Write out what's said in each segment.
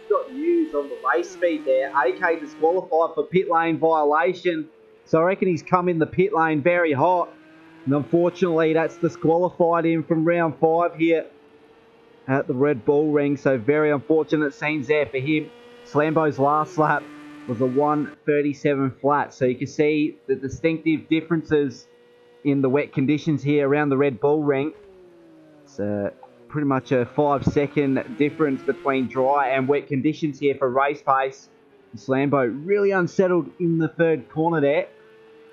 Got used on the race speed there. AK disqualified for pit lane violation. So I reckon he's come in the pit lane very hot. And unfortunately, that's disqualified him from round 5 here at the Red Bull Ring. So very unfortunate scenes there for him. Slambo's last lap was a 1:37 flat. So you can see the distinctive differences in the wet conditions here around the Red Bull Ring. It's pretty much a 5-second difference between dry and wet conditions here for race pace. Slambo really unsettled in the third corner there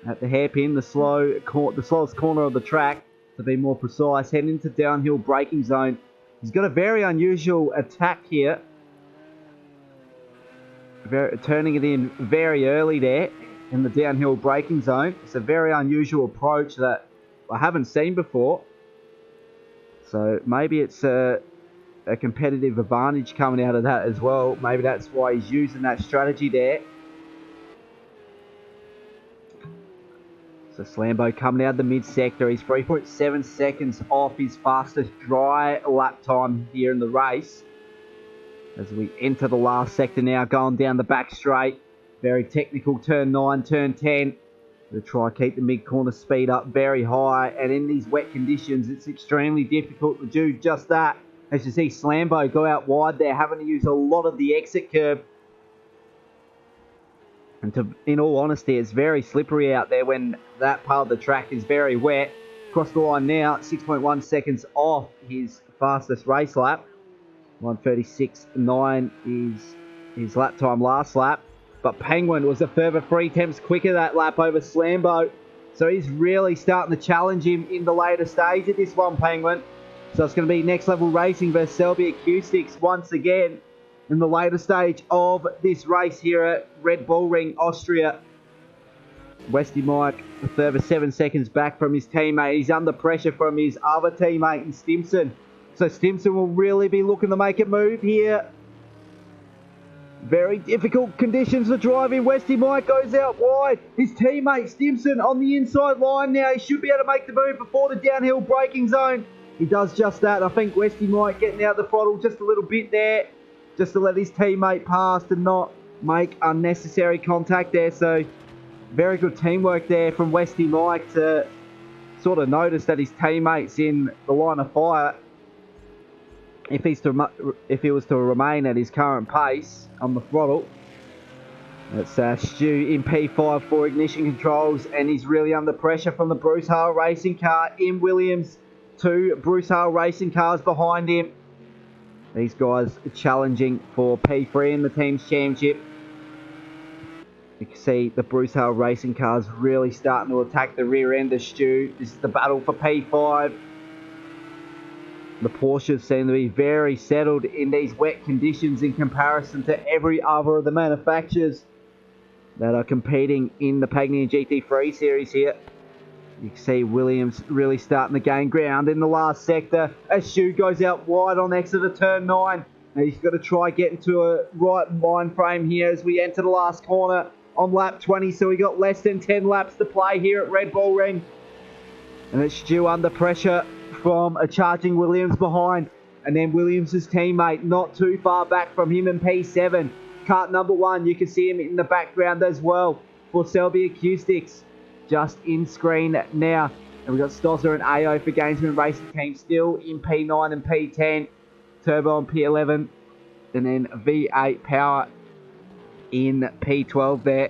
at the hairpin, the slowest corner of the track to be more precise, heading into downhill braking zone. He's got a very unusual attack here, turning it in very early there in the downhill braking zone. It's a very unusual approach that I haven't seen before. So maybe it's a competitive advantage coming out of that as well. Maybe that's why he's using that strategy there. So Slambo coming out of the mid-sector. He's 3.7 seconds off his fastest dry lap time here in the race. As we enter the last sector now, going down the back straight. Very technical turn 9, turn 10. To try and keep the mid-corner speed up very high. And in these wet conditions, it's extremely difficult to do just that. As you see, Slambo go out wide there, having to use a lot of the exit curb. And in all honesty, it's very slippery out there when that part of the track is very wet. Across the line now, 6.1 seconds off his fastest race lap. 1:36.9 is his lap time last lap. But Penguin was a further 3 tenths quicker that lap over Slambo. So he's really starting to challenge him in the later stage of this one, Penguin. So it's going to be next level racing versus Selbia Kiilstofte once again in the later stage of this race here at Red Bull Ring, Austria. Westy Mike a further 7 seconds back from his teammate. He's under pressure from his other teammate in Stimson. So Stimson will really be looking to make a move here. Very difficult conditions to drive in. Westy Mike goes out wide. His teammate Stimson on the inside line now. He should be able to make the move before the downhill braking zone. He does just that. I think Westy Mike getting out the throttle just a little bit there, just to let his teammate pass and not make unnecessary contact there. So very good teamwork there from Westy Mike to sort of notice that his teammate's in the line of fire. If he was to remain at his current pace on the throttle. It's Stu in P5 for ignition controls, and he's really under pressure from the Bruce Hale racing car in Williams. 2 Bruce Hale racing cars behind him. These guys are challenging for P3 in the team's championship. You can see the Bruce Hale racing cars really starting to attack the rear end of Stu. This is the battle for P5. The Porsches seem to be very settled in these wet conditions in comparison to every other of the manufacturers that are competing in the Pagnian GT3 series here. You can see Williams really starting to gain ground in the last sector as Stu goes out wide on exit of turn 9. Now he's got to try getting to a right mind frame here as we enter the last corner on lap 20. So we got less than 10 laps to play here at Red Bull Ring. And it's Stu under pressure from a charging Williams behind. And then Williams' teammate not too far back from him in P7. Kart number 1, you can see him in the background as well for Selbia Kiilstofte. Just in screen now. And we've got Stosser and AO for Gainsman Racing Team still in P9 and P10. Turbo on P11. and then V8 power in P12 there.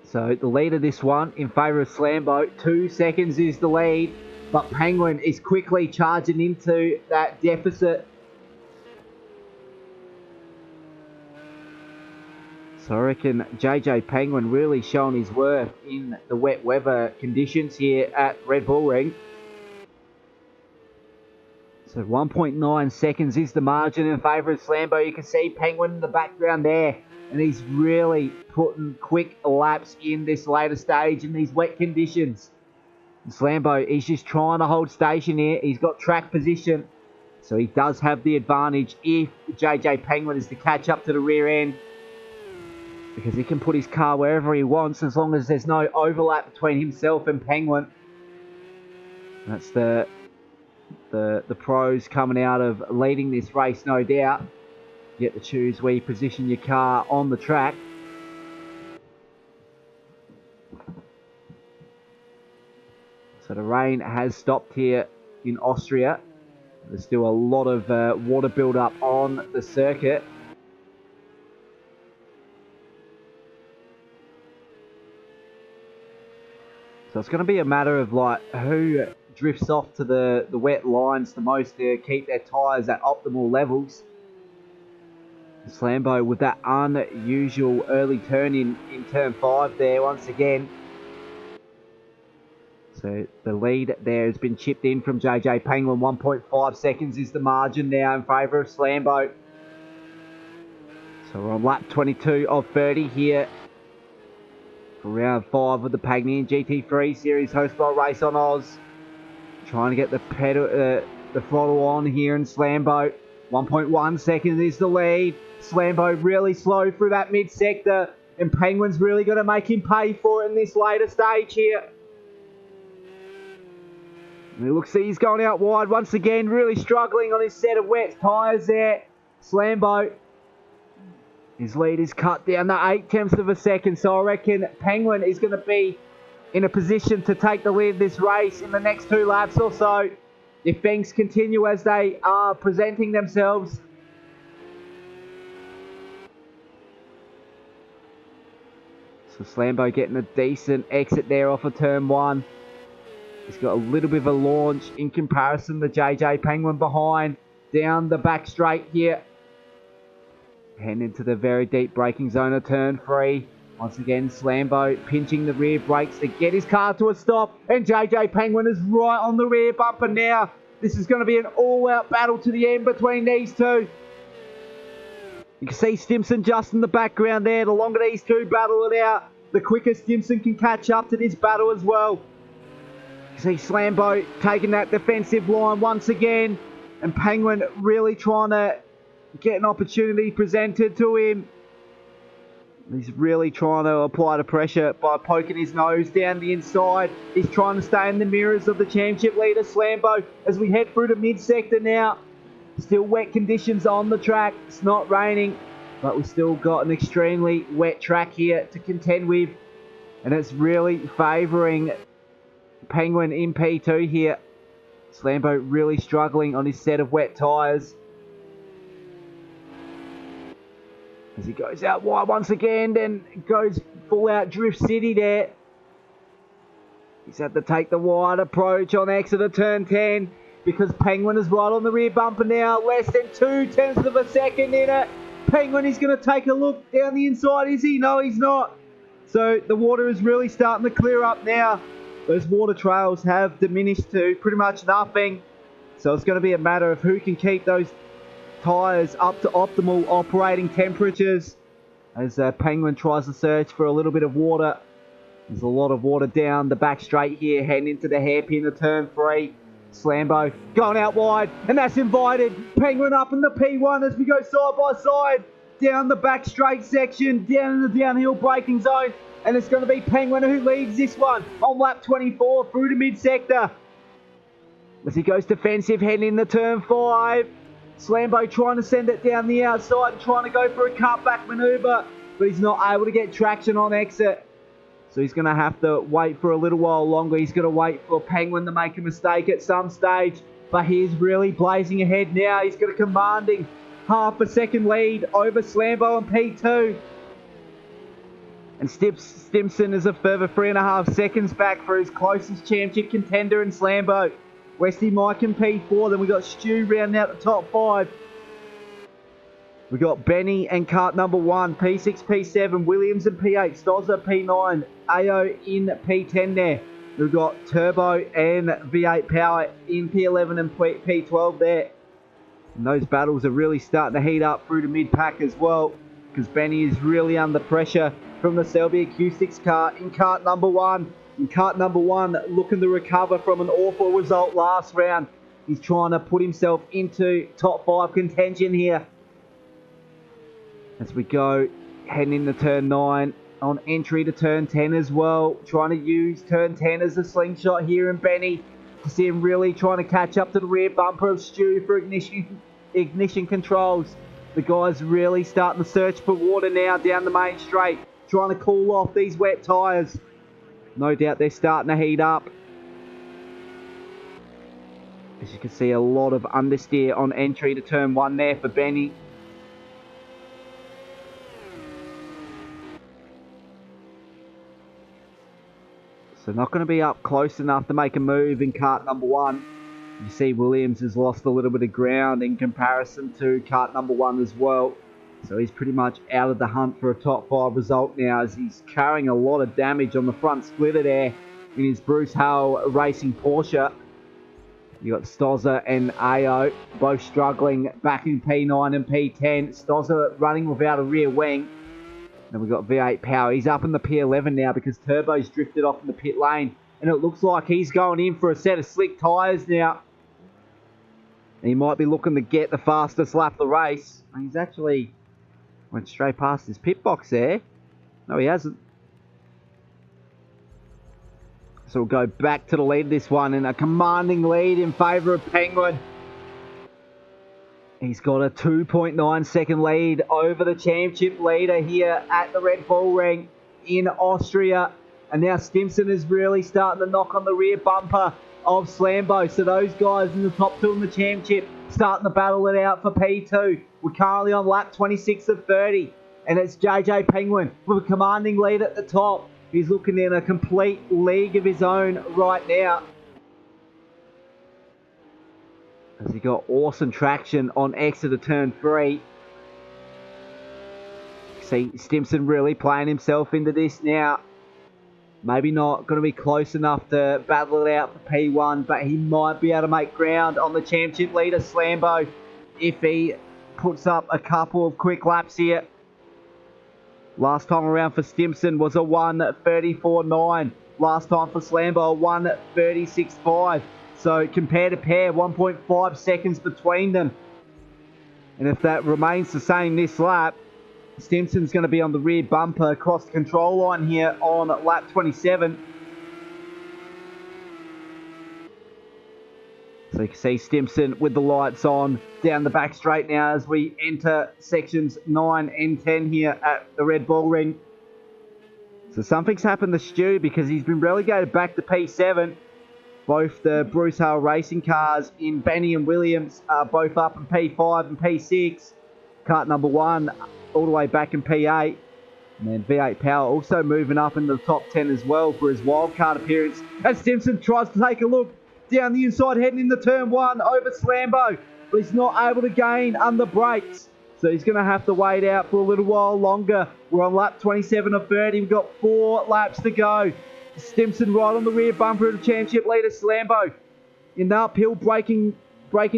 So the lead of this one in favour of Slambo, 2 seconds is the lead, but Penguin is quickly charging into that deficit. So I reckon JJ Penguin really showing his worth in the wet weather conditions here at Red Bull Ring. So 1.9 seconds is the margin in favour of Slambo. You can see Penguin in the background there. And he's really putting quick laps in this later stage in these wet conditions. And Slambo, he's just trying to hold station here. He's got track position. So he does have the advantage if JJ Penguin is to catch up to the rear end. Because he can put his car wherever he wants as long as there's no overlap between himself and Penguin. That's the pros coming out of leading this race, no doubt. You get to choose where you position your car on the track. So the rain has stopped here in Austria. There's still a lot of water build-up on the circuit. So it's going to be a matter of like who drifts off to the wet lines the most to keep their tyres at optimal levels. Slambo with that unusual early turn in turn 5 there once again. So the lead there has been chipped in from JJ Penguin. 1.5 seconds is the margin now in favour of Slambo. So we're on lap 22 of 30 here for round 5 of the Pagnian GT3 series hosted by Race on Oz. Trying to get the throttle on here in Slambo. 1.1 seconds is the lead. Slambo really slow through that mid-sector. And Penguin's really going to make him pay for it in this later stage here. And it looks like he's going out wide once again. Really struggling on his set of wet tyres there. Slambo. His lead is cut down to 0.8 of a second. So I reckon Penguin is going to be in a position to take the lead of this race in the next 2 laps or so. If things continue as they are presenting themselves. So Slambo getting a decent exit there off of turn 1. He's got a little bit of a launch in comparison to JJ Penguin behind. Down the back straight here. Heading into the very deep braking zone of turn 3. Once again, Slambo pinching the rear brakes to get his car to a stop. And JJ Penguin is right on the rear bumper now. This is going to be an all-out battle to the end between these two. You can see Stimson just in the background there. The longer these two battle it out, the quicker Stimson can catch up to this battle as well. You see Slambo taking that defensive line once again. And Penguin really trying to get an opportunity presented to him. He's really trying to apply the pressure by poking his nose down the inside. He's trying to stay in the mirrors of the championship leader, Slambo, as we head through the mid-sector now. Still wet conditions on the track. It's not raining, but we've still got an extremely wet track here to contend with. And it's really favouring Penguin in P2 here. Slambo really struggling on his set of wet tyres. As he goes out wide once again, then goes full out Drift City there. He's had to take the wide approach on exit of turn 10 because Penguin is right on the rear bumper now. Less than 0.2 of a second in it. Penguin is going to take a look down the inside. Is he? No, he's not. So the water is really starting to clear up now. Those water trails have diminished to pretty much nothing. So it's going to be a matter of who can keep those tyres up to optimal operating temperatures as Penguin tries to search for a little bit of water. There's a lot of water down the back straight here, heading into the hairpin of turn 3. Slambo going out wide, and that's invited. Penguin up in the P1 as we go side by side down the back straight section, down in the downhill braking zone. And it's going to be Penguin who leads this one on lap 24 through the mid-sector. As he goes defensive, heading into turn 5. Slambo trying to send it down the outside and trying to go for a cutback manoeuvre, but he's not able to get traction on exit. So he's going to have to wait for a little while longer. He's going to wait for Penguin to make a mistake at some stage. But he's really blazing ahead now. He's got a commanding half a second lead over Slambo and P2. And Stimson is a further 3.5 seconds back for his closest championship contender in Slambo. Westy Mike in P4. Then we got Stu rounding out the top 5. We got Benny and kart number 1, P6, P7, Williams in P8, Stozza P9, AO in P10 there. We've got Turbo and V8 Power in P11 and P12 there. And those battles are really starting to heat up through the mid-pack as well, because Benny is really under pressure from the Selby Acoustics car in kart number 1. In kart number 1, looking to recover from an awful result last round. He's trying to put himself into top 5 contention here. As we go, heading into turn 9, on entry to turn 10 as well. Trying to use turn 10 as a slingshot here in Benny. To see him really trying to catch up to the rear bumper of Stu for ignition controls. The guy's really starting to search for water now down the main straight. Trying to cool off these wet tyres. No doubt they're starting to heat up. As you can see, a lot of understeer on entry to turn 1 there for Benny. So not going to be up close enough to make a move in kart number 1. You see Williams has lost a little bit of ground in comparison to kart number 1 as well. So he's pretty much out of the hunt for a top 5 result now, as he's carrying a lot of damage on the front splitter there in his Bruce Hale Racing Porsche. You got Stozza and AO both struggling back in P9 and P10. Stozza running without a rear wing. Then we've got V8 Power. He's up in the P11 now because Turbo's drifted off in the pit lane. And it looks like he's going in for a set of slick tyres now. And he might be looking to get the fastest lap of the race. And he's actually went straight past his pit box there. No, he hasn't. So we'll go back to the lead of this one. And a commanding lead in favour of Penguin. He's got a 2.9 second lead over the championship leader here at the Red Bull Ring in Austria. And now Stimson is really starting to knock on the rear bumper of Slambo. So those guys in the top 2 in the championship starting to battle it out for P2. We're currently on lap 26 of 30. And it's JJ Penguin with a commanding lead at the top. He's looking in a complete league of his own right now. As he got awesome traction on exit of turn 3. See Stimson really playing himself into this now. Maybe not going to be close enough to battle it out for P1, but he might be able to make ground on the championship leader Slambo if he puts up a couple of quick laps here. Last time around for Stimson was a 1:34.9. Last time for Slambo, a 1:36.5. So compare to pair, 1.5 seconds between them. And if that remains the same this lap, Stimson's going to be on the rear bumper across the control line here on lap 27. So you can see Stimson with the lights on down the back straight now as we enter sections 9 and 10 here at the Red Bull Ring. So something's happened to Stu because he's been relegated back to P7. Both the Bruce Hale racing cars in Benny and Williams are both up in P5 and P6. Kart number 1 all the way back in P8. And then V8 Power also moving up into the top 10 as well for his wildcard appearance. As Stimson tries to take a look down the inside heading into turn 1 over Slambo. But he's not able to gain under brakes. So he's going to have to wait out for a little while longer. We're on lap 27 of 30. We've got 4 laps to go. Stimson right on the rear bumper of the championship leader Slambo. In the uphill braking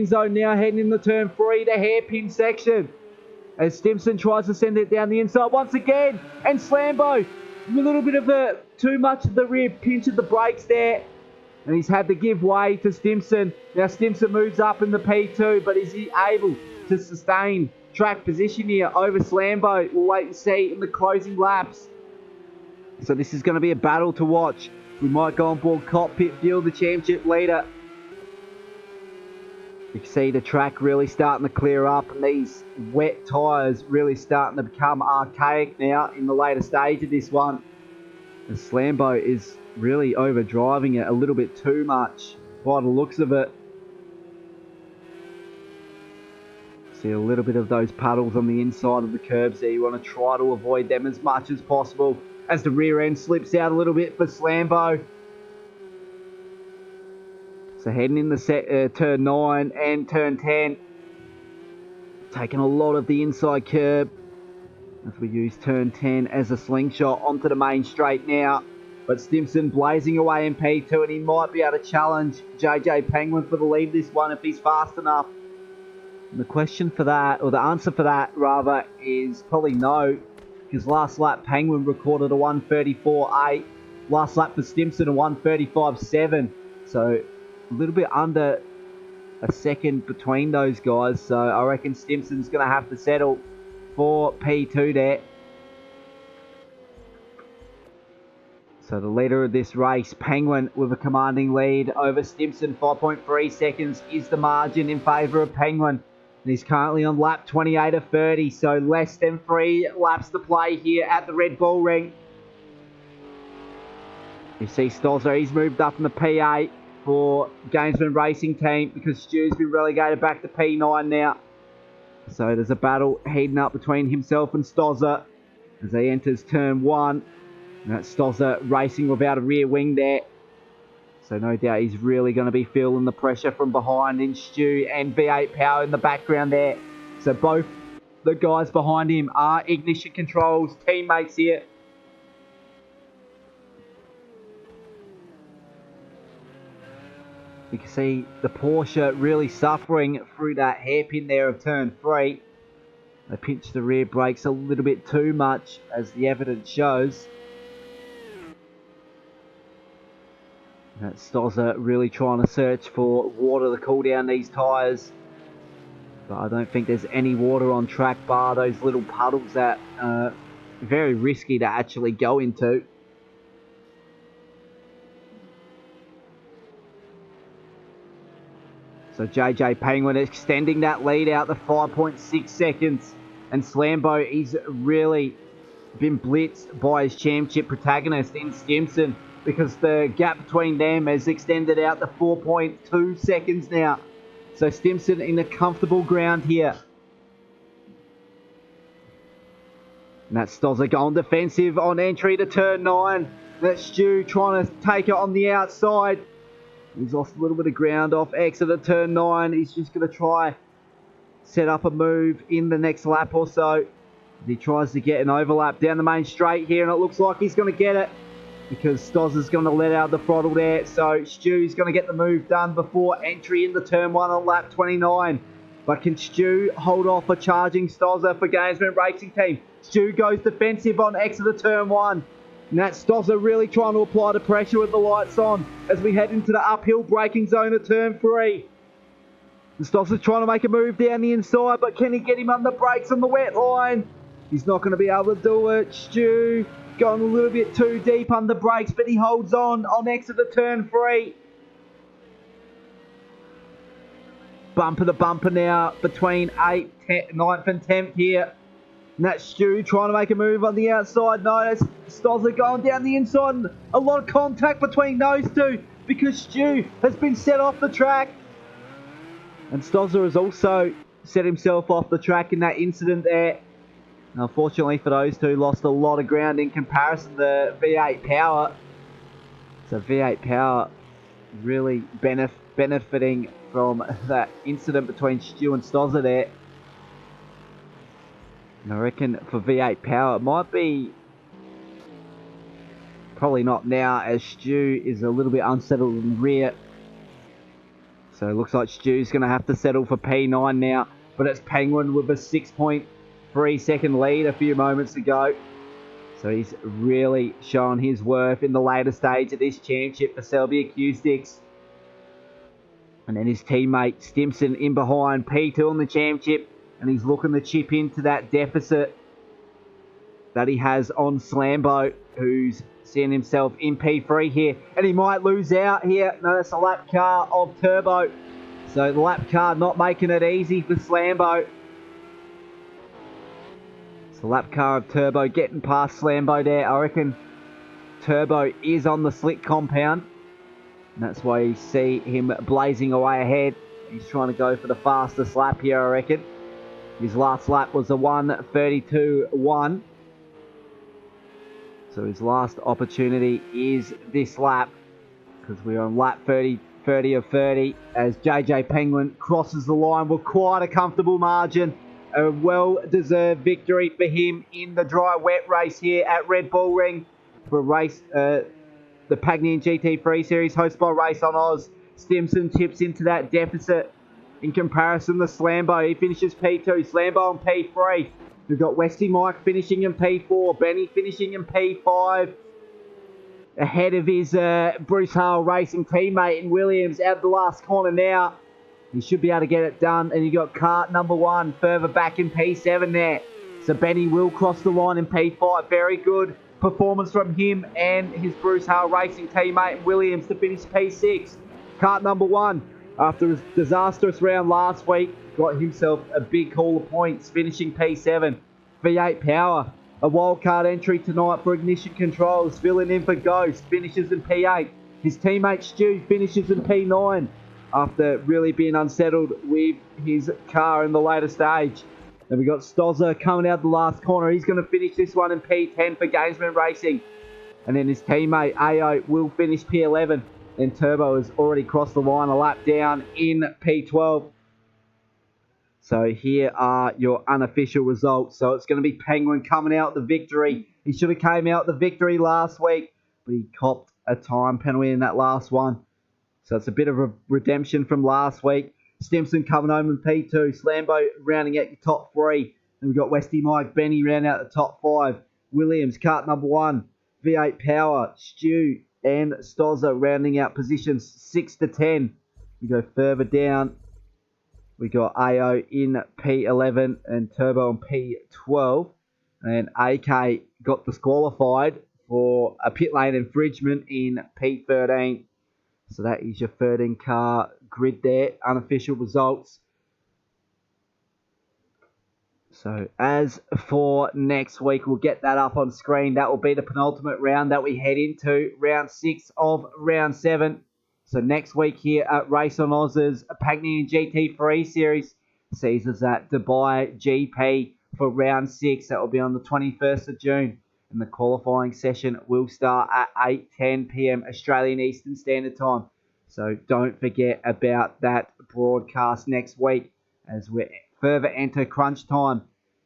zone now heading into turn 3, the hairpin section. As Stimson tries to send it down the inside once again. And Slambo, a little bit of too much of the rear pinch of the brakes there. And he's had to give way to Stimson. Now Stimson moves up in the P2, but is he able to sustain track position here over Slambo? We'll wait and see in the closing laps. So this is going to be a battle to watch. We might go on board cockpit view, the championship leader. You can see the track really starting to clear up, and these wet tyres really starting to become archaic now in the later stage of this one. The Slambo is really overdriving it a little bit too much by the looks of it. See a little bit of those puddles on the inside of the curbs there. You want to try to avoid them as much as possible as the rear end slips out a little bit for Slambo. So heading in the turn 9 and turn 10. Taking a lot of the inside curb as we use turn 10 as a slingshot onto the main straight now. But Stimson blazing away in P2, and he might be able to challenge JJ Penguin for the lead this one if he's fast enough. And the question for that, or the answer for that rather, is probably no. Because last lap Penguin recorded a 1:34.8. Last lap for Stimson a 1:35.7. So a little bit under a second between those guys. So I reckon Stimson's going to have to settle for P2 there. So the leader of this race, Penguin, with a commanding lead over Stimson. 5.3 seconds is the margin in favour of Penguin. And he's currently on lap 28 of 30, so less than 3 laps to play here at the Red Bull Ring. You see Stozza, he's moved up in the P8 for Gainsman Racing Team because Stu's been relegated back to P9 now. So there's a battle heating up between himself and Stozza as he enters turn 1. And that's Stozza racing without a rear wing there. So no doubt he's really going to be feeling the pressure from behind in Stu and V8 Power in the background there. So both the guys behind him are Ignition Controls teammates here. You can see the Porsche really suffering through that hairpin there of turn 3. They pinched the rear brakes a little bit too much, as the evidence shows. That's Stozza really trying to search for water to cool down these tyres. But I don't think there's any water on track bar those little puddles that are very risky to actually go into. So JJ Penguin extending that lead out to 5.6 seconds. And Slambo, he's really been blitzed by his championship protagonist in Stimson, because the gap between them has extended out to 4.2 seconds now. So Stimson in a comfortable ground here. And that's Stozza going defensive on entry to turn 9. That's Stu trying to take it on the outside. He's lost a little bit of ground off exit of turn 9. He's just going to try set up a move in the next lap or so. He tries to get an overlap down the main straight here, and it looks like he's going to get it, because Stozza's going to let out the throttle there. So Stu's going to get the move done before entry into turn 1 on lap 29. But can Stu hold off a charging Stozza for Gainsman Racing Team? Stu goes defensive on exit of turn 1. And that's Stozza really trying to apply the pressure with the lights on as we head into the uphill braking zone of turn 3. And Stozza's trying to make a move down the inside, but can he get him on the brakes on the wet line? He's not going to be able to do it. Stu going a little bit too deep under brakes, but he holds on exit of turn 3. Bumper to bumper now between 9th and 10th here. And that's Stu trying to make a move on the outside. No, that's Stozza going down the inside. And a lot of contact between those two because Stu has been set off the track. And Stozza has also set himself off the track in that incident there. Unfortunately for those two, lost a lot of ground in comparison to V8 Power. So V8 Power really benefiting from that incident between Stu and Stozza there. And I reckon for V8 Power, it might be probably not now, as Stu is a little bit unsettled in the rear. So it looks like Stu's going to have to settle for P9 now. But it's Penguin with a 6.3 second lead a few moments ago. So he's really shown his worth in the later stage of this championship for Selbia Kiilstofte. And then his teammate Stimson in behind, P2 in the championship. And he's looking to chip into that deficit that he has on Slambo, who's seeing himself in P3 here. And he might lose out here. No, that's a lap car of Turbo. So the lap car not making it easy for Slambo. So lap car of Turbo getting past Slambo there. I reckon Turbo is on the slick compound. And that's why you see him blazing away ahead. He's trying to go for the fastest lap here, I reckon. His last lap was a 1:32.1. So his last opportunity is this lap, because we're on lap 30 of 30 as JJ Penguin crosses the line with quite a comfortable margin. A well-deserved victory for him in the dry-wet race here at Red Bull Ring for the Pagnian GT3 series hosted by Race on Oz. Stimson chips into that deficit in comparison to Slambo. He finishes P2, Slambo on P3. We've got Westy Mike finishing in P4, Benny finishing in P5. Ahead of his Bruce Hale Racing teammate in Williams out of the last corner now. He should be able to get it done. And you got kart number 1 further back in P7 there. So Benny will cross the line in P5. Very good performance from him and his Bruce Hale Racing teammate in Williams to finish P6. Kart number 1, after a disastrous round last week, got himself a big haul of points, finishing P7. V8 Power, a wildcard entry tonight for Ignition Controls, filling in for Ghost, finishes in P8. His teammate Stu finishes in P9 after really being unsettled with his car in the later stage. Then we got Stozza coming out the last corner. He's going to finish this one in P10 for Gamesman Racing. And then his teammate AO will finish P11. And Turbo has already crossed the line a lap down in P12. So here are your unofficial results. So it's going to be Penguin coming out the victory. He should have came out the victory last week, but he copped a time penalty in that last one. So it's a bit of a redemption from last week. Stimson coming home in P2. Slambo rounding out your top 3. Then we've got Westy Mike, Benny rounding out the top 5. Williams, kart number 1. V8 Power, Stu and Stozza rounding out positions 6 to 10. We go further down. We got AO in P11 and Turbo in P12. And AK got disqualified for a pit lane infringement in P13. So that is your 13 car grid there. Unofficial results. So as for next week, we'll get that up on screen. That will be the penultimate round that we head into. Round 6 of round 7. So next week here at RaceOnOz's Pagnian GT3 series sees us at Dubai GP for round 6. That will be on the 21st of June. And the qualifying session will start at 8:10 p.m. Australian Eastern Standard Time. So don't forget about that broadcast next week as we further enter crunch time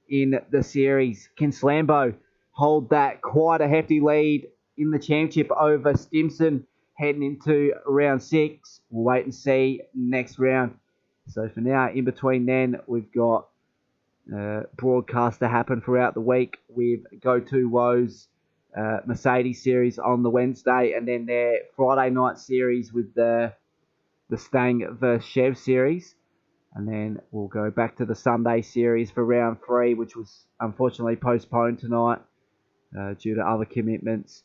in the series. Can Slambo hold that quite a hefty lead in the championship over Stimson heading into round 6? We'll wait and see next round. So for now, in between then, we've got broadcast to happen throughout the week with Go2 Woes Mercedes series on the Wednesday, and then their Friday night series with the Stang vs Chev series, and then we'll go back to the Sunday series for round 3, which was unfortunately postponed tonight due to other commitments,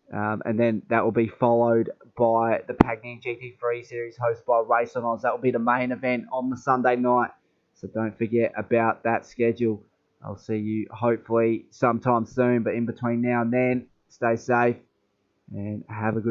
and then that will be followed by the Pagnian GT3 series hosted by Race on Oz. That will be the main event on the Sunday night. So don't forget about that schedule. I'll see you hopefully sometime soon. But in between now and then, stay safe and have a good